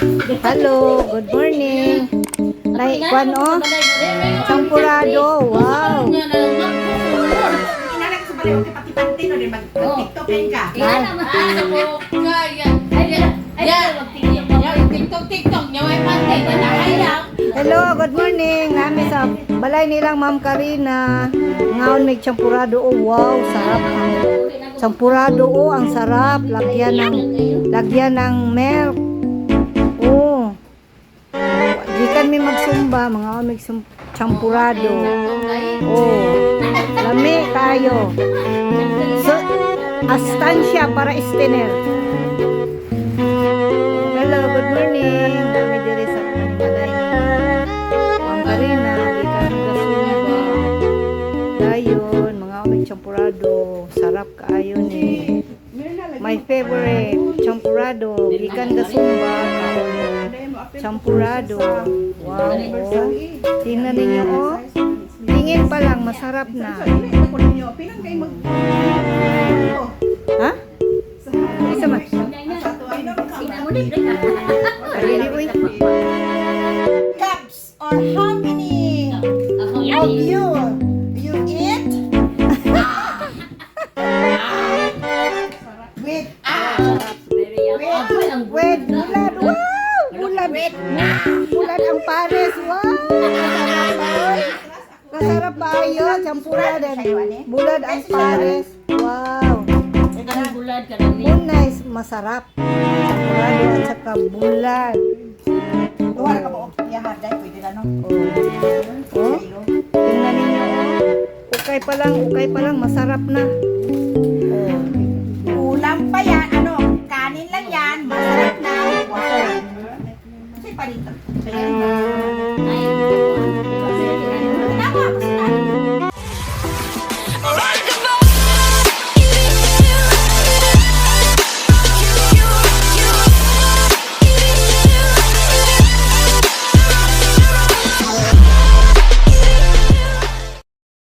Hello, good morning. Naikwan o? Champurado, wow. Hello, good morning. Nami sa balay nilang Ma'am Karina. Ngaon may champurado o, wow, sarap ang champurado o, ang sarap. Lagyan ng milk. Oh. Gikan mi magsumba, mga may champurado. Oh. Lami kayo. So, astansya para istiner. Hello, good morning. Kami diri sa balay ni Ma'am Karina. Gikan magsumba. Dayon, mga may champurado. Sarap kaayo ni. My favorite, champurado. Gikan gasumba. Champurado. Wow. Oh. Tingnan ninyo, oh. Tingin pa lang, masarap na. Ha? Isa man. Alili, uy. Cups or how many of you eat with Wait, bulad. Wow! Bulad. Bulad ang pares. Wow! Masarap ba yun? Champurado. Bulad ang pares. Wow! Nice, masarap. Champurado at saka bulad. Tuwala ka mo yahaday pwede na no. Oh, tingnan ninyo. Ukay pa lang, masarap na. Oh. Ulam pa yan, ano, kanin lang yan, masarap na. Wow. Kasi palito.